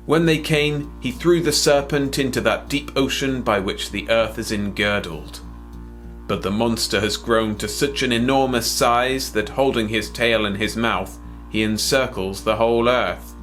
When they came, he threw the serpent into that deep ocean by which the earth is engirdled. But the monster has grown to such an enormous size that, holding his tail in his mouth, he encircles the whole earth.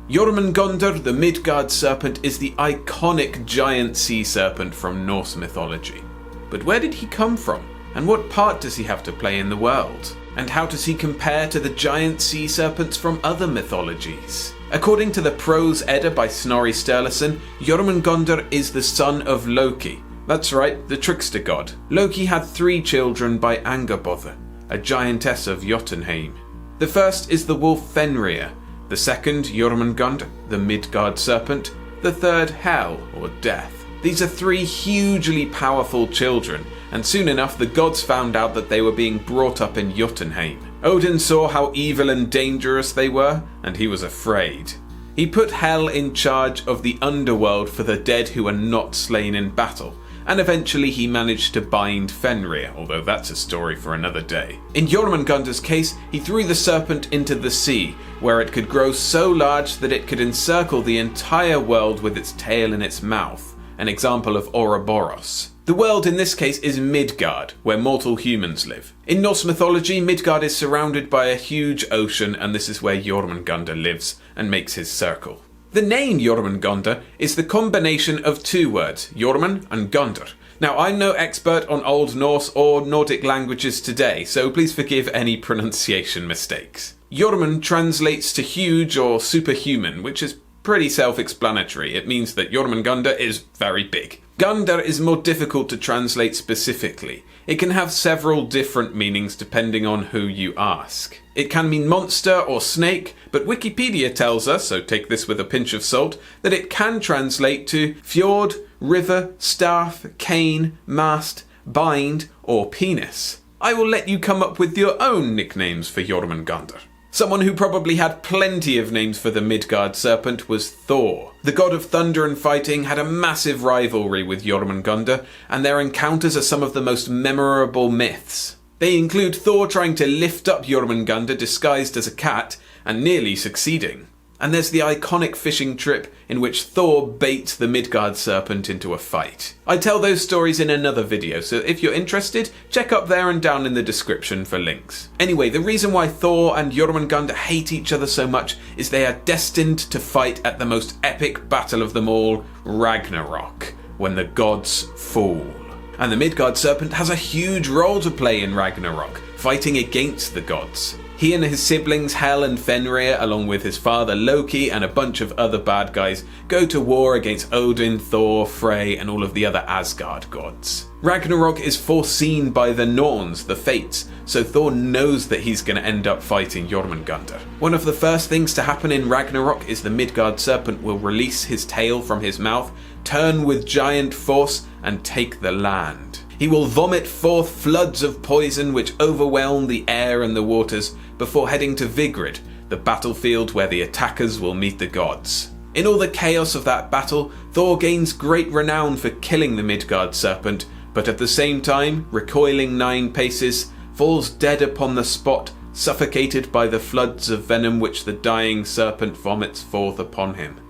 Jormungandr, the Midgard serpent, is the iconic giant sea serpent from Norse mythology. But where did he come from? And what part does he have to play in the world? And how does he compare to the giant sea serpents from other mythologies? According to the Prose Edda by Snorri Sturluson, Jormungandr is the son of Loki. That's right, the trickster god. Loki had 3 children by Angrboda, a giantess of Jotunheim. The first is the wolf Fenrir, the second Jormungandr, the Midgard serpent, the third Hel, or death. These are 3 hugely powerful children, and soon enough the gods found out that they were being brought up in Jotunheim. Odin saw how evil and dangerous they were, and he was afraid. He put Hel in charge of the underworld for the dead who are not slain in battle, and eventually he managed to bind Fenrir, although that's a story for another day. In Jormungandr's case, he threw the serpent into the sea, where it could grow so large that it could encircle the entire world with its tail in its mouth, an example of Ouroboros. The world in this case is Midgard, where mortal humans live. In Norse mythology, Midgard is surrounded by a huge ocean, and this is where Jormungandr lives and makes his circle. The name Jormungandr is the combination of 2 words, Jormung and Gandr. Now, I'm no expert on Old Norse or Nordic languages today, so please forgive any pronunciation mistakes. Jormung translates to huge or superhuman, which is pretty self-explanatory. It means that Jormungandr is very big. Gandr is more difficult to translate specifically. It can have several different meanings depending on who you ask. It can mean monster or snake, but Wikipedia tells us, so take this with a pinch of salt, that it can translate to fjord, river, staff, cane, mast, bind, or penis. I will let you come up with your own nicknames for Jormungandr. Someone who probably had plenty of names for the Midgard serpent was Thor. The god of thunder and fighting had a massive rivalry with Jormungandr, and their encounters are some of the most memorable myths. They include Thor trying to lift up Jormungandr disguised as a cat, and nearly succeeding. And there's the iconic fishing trip in which Thor baits the Midgard serpent into a fight. I tell those stories in another video, so if you're interested, check up there and down in the description for links. Anyway, the reason why Thor and Jormungandr hate each other so much is they are destined to fight at the most epic battle of them all, Ragnarok, when the gods fall. And the Midgard serpent has a huge role to play in Ragnarok, fighting against the gods. He and his siblings Hel and Fenrir, along with his father Loki and a bunch of other bad guys, go to war against Odin, Thor, Frey, and all of the other Asgard gods. Ragnarok is foreseen by the Norns, the Fates, so Thor knows that he's going to end up fighting Jormungandr. One of the first things to happen in Ragnarok is the Midgard serpent will release his tail from his mouth, turn with giant force, and take the land. He will vomit forth floods of poison which overwhelm the air and the waters before heading to Vigrid, the battlefield where the attackers will meet the gods. In all the chaos of that battle, Thor gains great renown for killing the Midgard serpent, but at the same time, recoiling 9 paces, falls dead upon the spot, suffocated by the floods of venom which the dying serpent vomits forth upon him.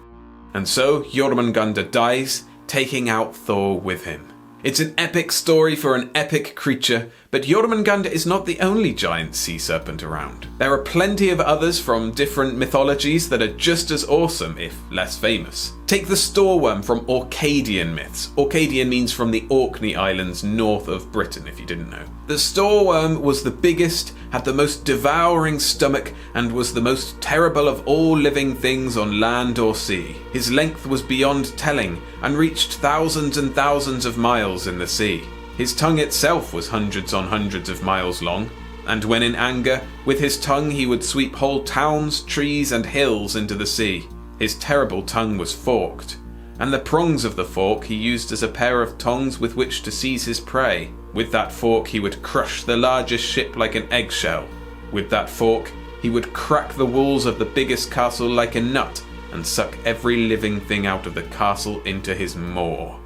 And so Jormungandr dies, taking out Thor with him. It's an epic story for an epic creature, but Jormungandr is not the only giant sea serpent around. There are plenty of others from different mythologies that are just as awesome, if less famous. Take the Stoor worm from Orcadian myths. Orcadian means from the Orkney Islands north of Britain, if you didn't know. The Stoor worm was the biggest, had the most devouring stomach, and was the most terrible of all living things on land or sea. His length was beyond telling, and reached thousands and thousands of miles in the sea. His tongue itself was hundreds on hundreds of miles long, and when in anger, with his tongue he would sweep whole towns, trees, and hills into the sea. His terrible tongue was forked, and the prongs of the fork he used as a pair of tongs with which to seize his prey. With that fork he would crush the largest ship like an eggshell. With that fork he would crack the walls of the biggest castle like a nut, and suck every living thing out of the castle into his maw.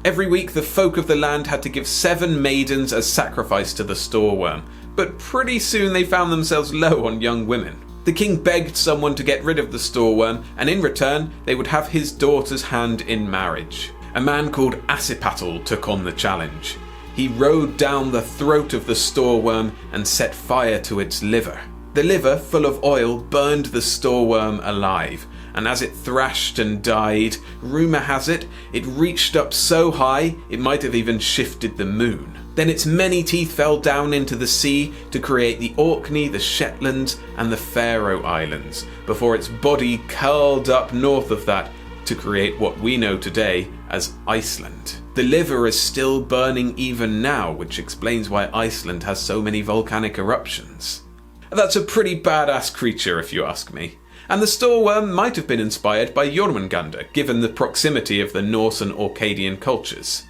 Every week the folk of the land had to give 7 maidens as sacrifice to the Stoor worm, but pretty soon they found themselves low on young women. The king begged someone to get rid of the Stoor worm, and in return they would have his daughter's hand in marriage. A man called Asipatl took on the challenge. He rode down the throat of the Stoor worm and set fire to its liver. The liver, full of oil, burned the Stoor worm alive, and as it thrashed and died, rumour has it, it reached up so high it might have even shifted the moon. Then its many teeth fell down into the sea to create the Orkney, the Shetlands and the Faroe Islands, before its body curled up north of that to create what we know today as Iceland. The liver is still burning even now, which explains why Iceland has so many volcanic eruptions. That's a pretty badass creature if you ask me. And the Stoor worm might have been inspired by Jormungandr, given the proximity of the Norse and Orcadian cultures.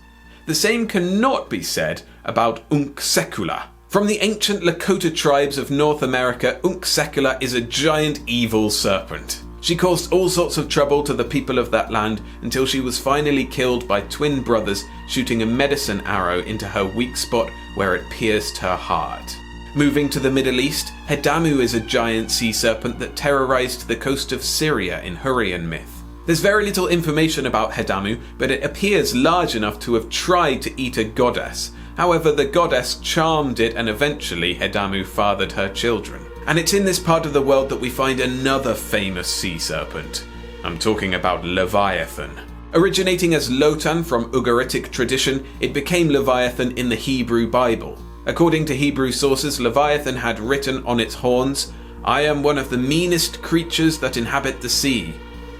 The same cannot be said about Unk Secula. From the ancient Lakota tribes of North America, Unk Secula is a giant evil serpent. She caused all sorts of trouble to the people of that land until she was finally killed by twin brothers shooting a medicine arrow into her weak spot where it pierced her heart. Moving to the Middle East, Hedamu is a giant sea serpent that terrorized the coast of Syria in Hurrian myth. There's very little information about Hedamu, but it appears large enough to have tried to eat a goddess. However, the goddess charmed it and eventually Hedamu fathered her children. And it's in this part of the world that we find another famous sea serpent. I'm talking about Leviathan. Originating as Lotan from Ugaritic tradition, it became Leviathan in the Hebrew Bible. According to Hebrew sources, Leviathan had written on its horns, "I am one of the meanest creatures that inhabit the sea.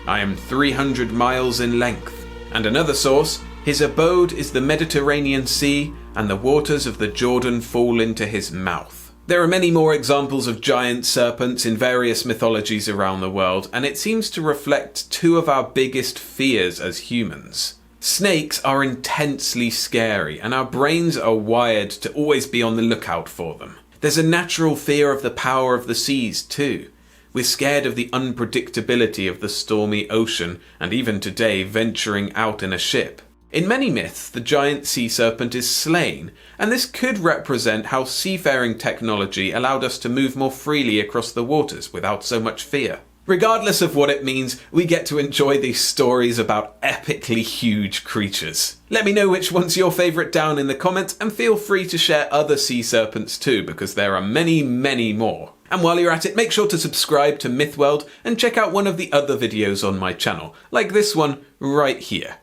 I am 300 miles in length." And another source, "His abode is the Mediterranean Sea, and the waters of the Jordan fall into his mouth." There are many more examples of giant serpents in various mythologies around the world, and it seems to reflect two of our biggest fears as humans. Snakes are intensely scary, and our brains are wired to always be on the lookout for them. There's a natural fear of the power of the seas too. We're scared of the unpredictability of the stormy ocean, and even today venturing out in a ship. In many myths, the giant sea serpent is slain, and this could represent how seafaring technology allowed us to move more freely across the waters without so much fear. Regardless of what it means, we get to enjoy these stories about epically huge creatures. Let me know which one's your favourite down in the comments, and feel free to share other sea serpents too, because there are many, many more. And while you're at it, make sure to subscribe to Mythworld and check out one of the other videos on my channel, like this one right here.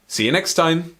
See you next time!